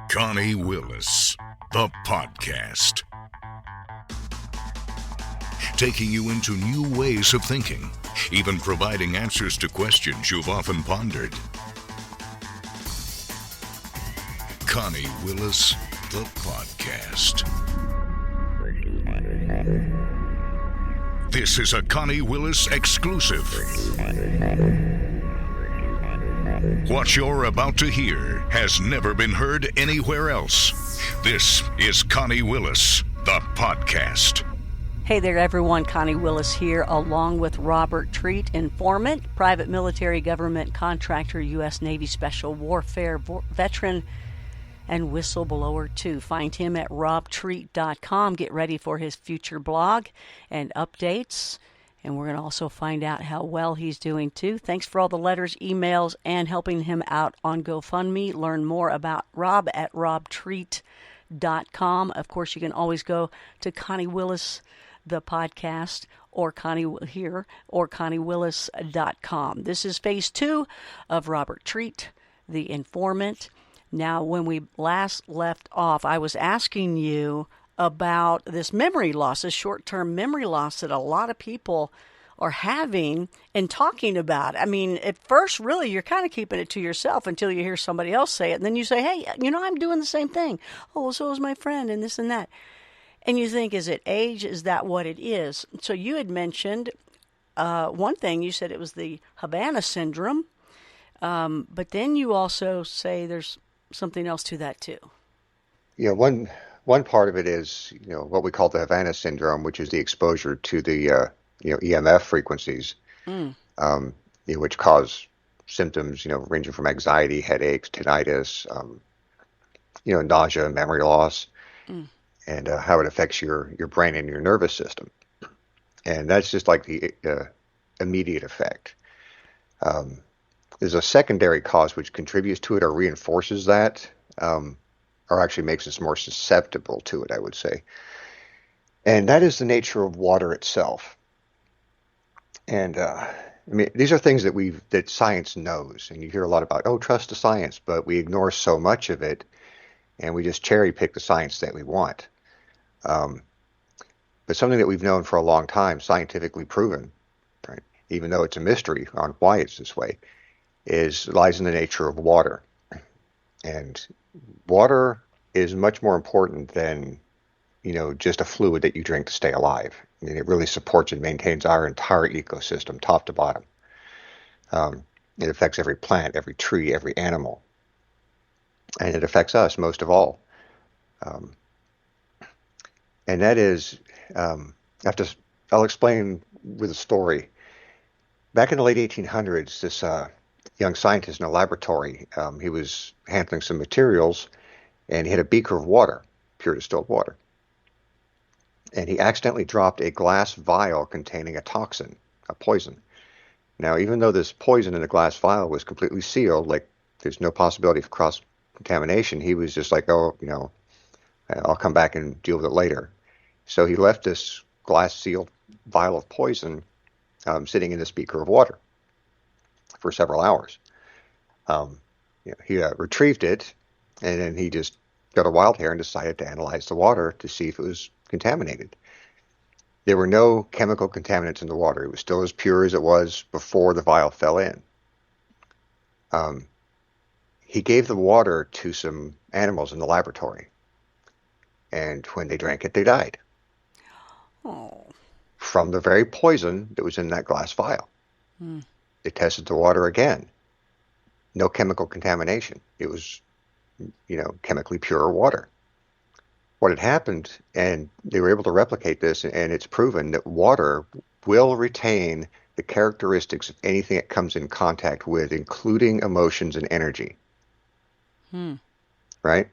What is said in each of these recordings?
Connie Willis, the podcast. Taking you into new ways of thinking, even providing answers to questions you've often pondered. Connie Willis, the podcast. This is a Connie Willis exclusive. What you're about to hear has never been heard anywhere else. This is Connie Willis, the podcast. Hey there, everyone. Connie Willis here, along with Robert Treat, informant, private military government contractor, U.S. Navy Special Warfare veteran, and whistleblower, too. Find him at robtreat.com. Get ready for his future blog and updates. And we're going to also find out how well he's doing, too. Thanks for all the letters, emails, and helping him out on GoFundMe. Learn more about Rob at robtreat.com. Of course, you can always go to Connie Willis, the podcast, or Connie here, or ConnieWillis.com. This is phase 2 of Robert Treat, the informant. Now, when we last left off, I was asking you about this memory loss, this short-term memory loss that a lot of people are having and talking about. I mean, at first, really, you're kind of keeping it to yourself until you hear somebody else say it. And then you say, hey, I'm doing the same thing. Oh, well, so is my friend and this and that. And you think, is it age? Is that what it is? So you had mentioned one thing. You said it was the Havana syndrome. But then you also say there's something else to that, too. Yeah, one part of it is, what we call the Havana syndrome, which is the exposure to the, EMF frequencies, which cause symptoms, ranging from anxiety, headaches, tinnitus, nausea, memory loss, and how it affects your brain and your nervous system. And that's just like the immediate effect. There's a secondary cause which contributes to it or reinforces that, or actually makes us more susceptible to it, I would say. And that is the nature of water itself. And these are things that science knows, and you hear a lot about, trust the science, but we ignore so much of it, and we just cherry pick the science that we want. But something that we've known for a long time, scientifically proven, right, even though it's a mystery on why it's this way, lies in the nature of water. And water is much more important than, just a fluid that you drink to stay alive. I mean, it really supports and maintains our entire ecosystem, top to bottom. It affects every plant, every tree, every animal. And it affects us most of all. And that is, I'll explain with a story. Back in the late 1800s, this young scientist in a laboratory, he was handling some materials, and he had a beaker of water, pure distilled water. And he accidentally dropped a glass vial containing a toxin, a poison. Now, even though this poison in the glass vial was completely sealed, like there's no possibility of cross-contamination, he was just like, I'll come back and deal with it later. So he left this glass-sealed vial of poison sitting in this beaker of water for several hours. He retrieved it, and then he just got a wild hair and decided to analyze the water to see if it was contaminated. There were no chemical contaminants in the water. It was still as pure as it was before the vial fell in. He gave the water to some animals in the laboratory, and when they drank it, they died. Oh. From the very poison that was in that glass vial. They tested the water again. No chemical contamination. It was, chemically pure water. What had happened, and they were able to replicate this, and it's proven that water will retain the characteristics of anything it comes in contact with, including emotions and energy. Right?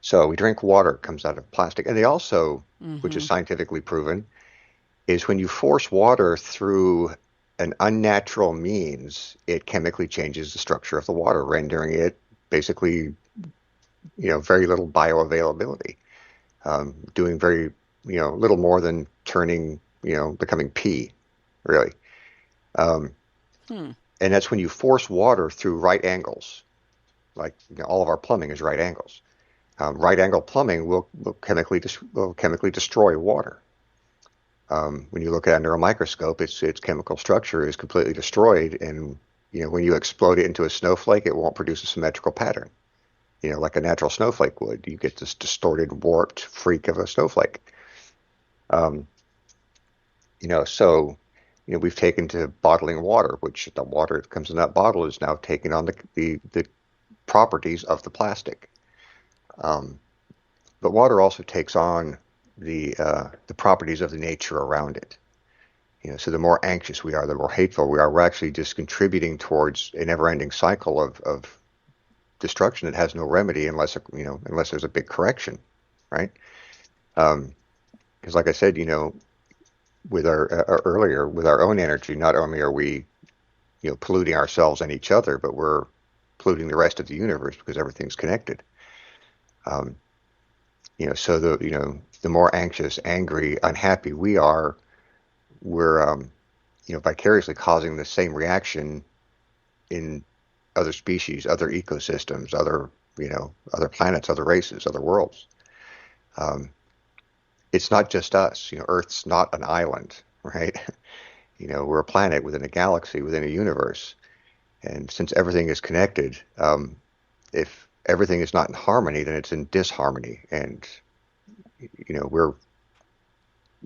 So we drink water, it comes out of plastic. And they also, which is scientifically proven, is when you force water through an unnatural means, it chemically changes the structure of the water, rendering it basically, very little bioavailability, doing very, little more than turning, becoming pee, really. And that's when you force water through right angles. like all of our plumbing is right angles. Right angle plumbing will chemically destroy water. When you look at it under a microscope, its chemical structure is completely destroyed, and when you explode it into a snowflake, it won't produce a symmetrical pattern. Like a natural snowflake would. You get this distorted, warped freak of a snowflake. So we've taken to bottling water, which the water that comes in that bottle is now taking on the properties of the plastic. But water also takes on the properties of the nature around it. So the more anxious we are, the more hateful we are, we're actually just contributing towards a never-ending cycle of destruction that has no remedy unless there's a big correction, right? Because like I said, with our own energy, not only are we polluting ourselves and each other, but we're polluting the rest of the universe because everything's connected. So the more anxious, angry, unhappy we are, we're vicariously causing the same reaction in other species, other ecosystems, other planets, other races, other worlds. It's not just us. Earth's not an island, right? We're a planet within a galaxy, within a universe. And since everything is connected, if everything is not in harmony, then it's in disharmony. And,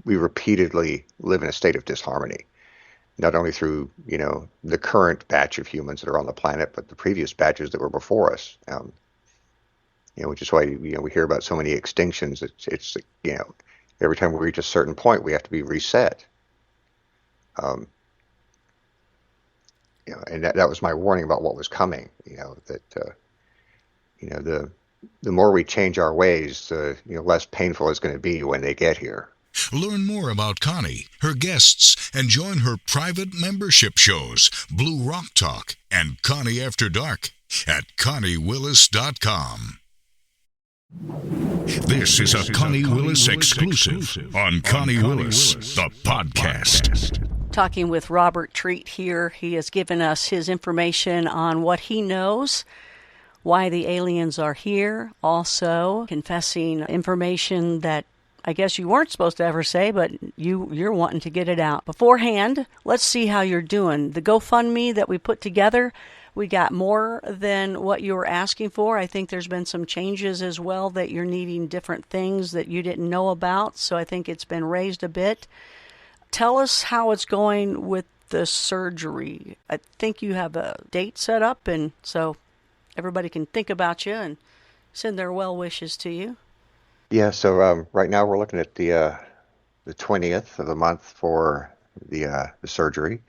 we repeatedly live in a state of disharmony, not only through, the current batch of humans that are on the planet, but the previous batches that were before us. Which is why, we hear about so many extinctions. It's every time we reach a certain point, we have to be reset. And that was my warning about what was coming. The more we change our ways, the less painful it's going to be when they get here. Learn more about Connie, her guests, and join her private membership shows, Blue Rock Talk and Connie After Dark, at ConnieWillis.com. This is a Connie Willis exclusive on Connie Willis, the podcast. Talking with Robert Treat here. He has given us his information on what he knows, why the aliens are here, also confessing information that I guess you weren't supposed to ever say, but you're wanting to get it out. Beforehand, let's see how you're doing. The GoFundMe that we put together, we got more than what you were asking for. I think there's been some changes as well that you're needing different things that you didn't know about, so I think it's been raised a bit. Tell us how it's going with the surgery. I think you have a date set up, and so everybody can think about you and send their well wishes to you. Yeah, so right now we're looking at the 20th of the month for the surgery.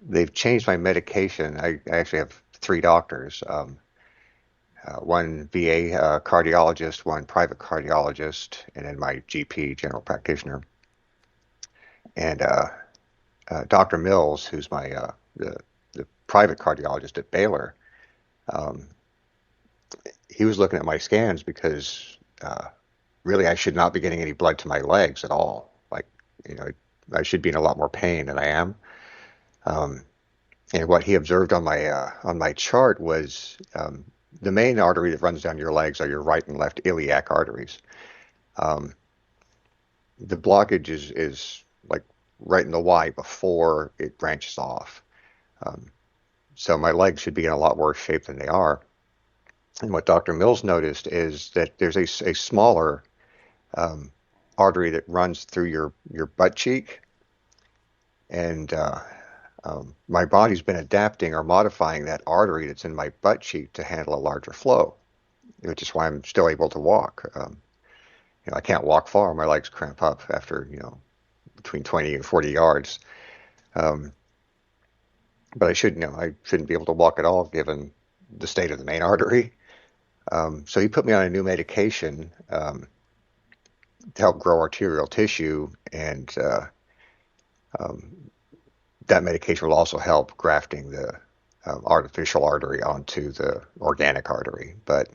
They've changed my medication. I actually have 3 doctors, one VA cardiologist, one private cardiologist, and then my GP, general practitioner. And Dr. Mills, who's my the private cardiologist at Baylor, he was looking at my scans because really I should not be getting any blood to my legs at all. Like, I should be in a lot more pain than I am. And what he observed on my chart was the main artery that runs down your legs are your right and left iliac arteries. The blockage is like right in the Y before it branches off. So my legs should be in a lot worse shape than they are. And what Dr. Mills noticed is that there's a smaller artery that runs through your butt cheek. And my body's been adapting or modifying that artery that's in my butt cheek to handle a larger flow, which is why I'm still able to walk. I can't walk far. My legs cramp up after, between 20 and 40 yards. But I shouldn't be able to walk at all given the state of the main artery. So he put me on a new medication to help grow arterial tissue, and that medication will also help grafting the artificial artery onto the organic artery. But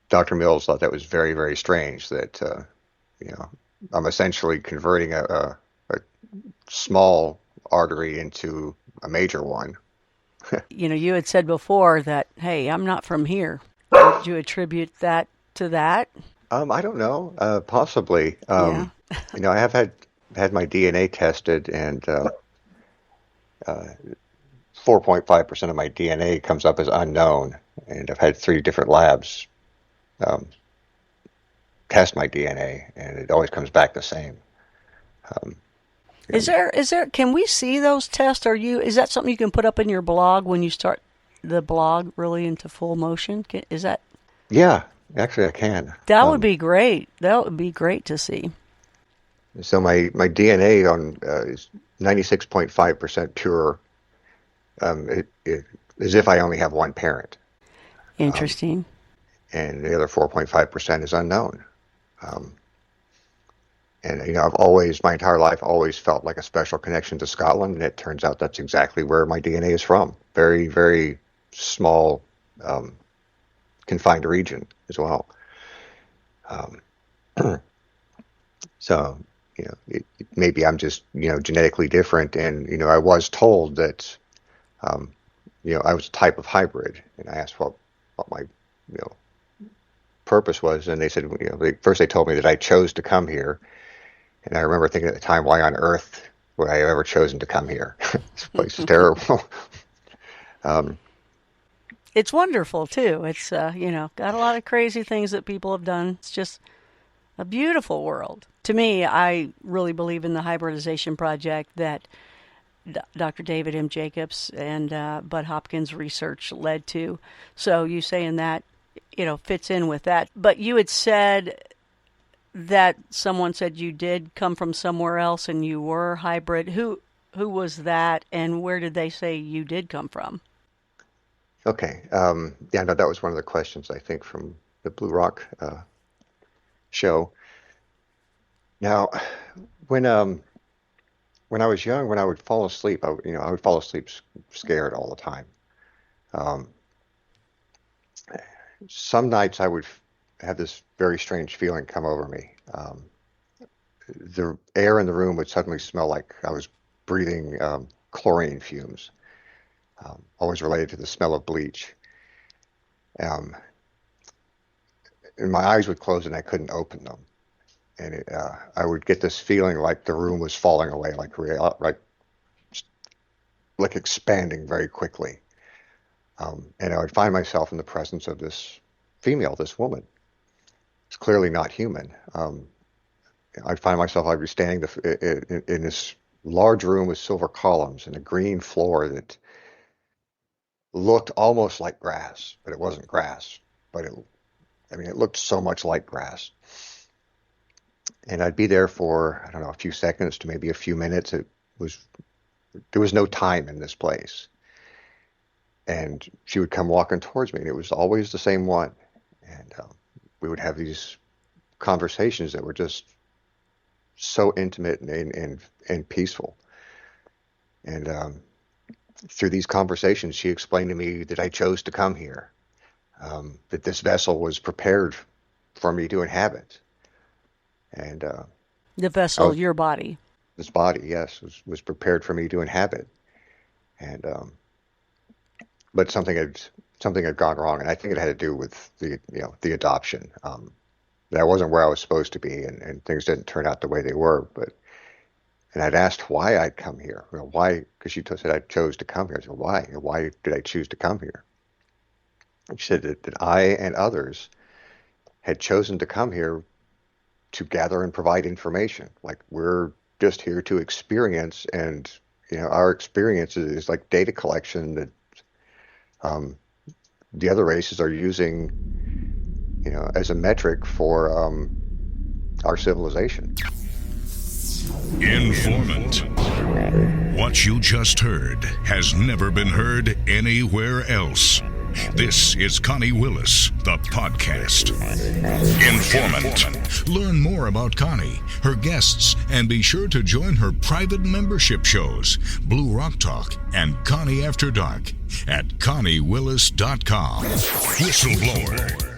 Dr. Mills thought that was very, very strange that, I'm essentially converting a small artery into a major one. You had said before that, hey, I'm not from here. Would you attribute that to that? I don't know. Possibly. Yeah. I have had my DNA tested, and 4.5% of my DNA comes up as unknown. And I've had 3 different labs um, test my DNA, and it always comes back the same. Um, Is there, can we see those tests? Is that something you can put up in your blog when you start the blog really into full motion? Is that? yeah, actually, I can. That would be great. That would be great to see. So my DNA is 96.5% pure, as if I only have one parent. Interesting. And the other 4.5% is unknown. And I've always, my entire life, always felt like a special connection to Scotland, and it turns out that's exactly where my DNA is from. Very, very small, confined region as well. So, maybe I'm just, genetically different, and I was told that, I was a type of hybrid, and I asked what my, purpose was, and they said, first they told me that I chose to come here. And I remember thinking at the time, why on earth would I have ever chosen to come here? This place is terrible. It's wonderful, too. It's, got a lot of crazy things that people have done. It's just a beautiful world. To me, I really believe in the hybridization project that Dr. David M. Jacobs and Bud Hopkins' research led to. So you saying that, fits in with that. But you had said that someone said you did come from somewhere else and you were hybrid. Who was that, and where did they say you did come from? Okay. Yeah, no, that was one of the questions, I think, from the Blue Rock show. Now, when I was young, when I would fall asleep, I would fall asleep scared all the time. Some nights I would have this very strange feeling come over me. The air in the room would suddenly smell like I was breathing chlorine fumes, always related to the smell of bleach. And my eyes would close and I couldn't open them. And I would get this feeling like the room was falling away, like expanding very quickly. And I would find myself in the presence of this female, this woman. It's clearly not human. I'd find myself, I'd be standing in this large room with silver columns and a green floor that looked almost like grass, but it wasn't grass. But it looked so much like grass. And I'd be there for, I don't know, a few seconds to maybe a few minutes. There was no time in this place. And she would come walking towards me, and it was always the same one. And we would have these conversations that were just so intimate and peaceful. And through these conversations, she explained to me that I chose to come here, that this vessel was prepared for me to inhabit. And the vessel, your body. This body, yes, was prepared for me to inhabit. And but something had gone wrong, and I think it had to do with the adoption. That wasn't where I was supposed to be, and things didn't turn out the way they were. And I'd asked why I'd come here. Why? Because she said I chose to come here. I said, why? Why did I choose to come here? And she said that I and others had chosen to come here to gather and provide information. Like, we're just here to experience, and our experience is like data collection that the other races are using, as a metric for our civilization. Informant. What you just heard has never been heard anywhere else. This is Connie Willis, the podcast. Informant. Learn more about Connie, her guests, and be sure to join her private membership shows, Blue Rock Talk and Connie After Dark, at ConnieWillis.com. Whistleblower.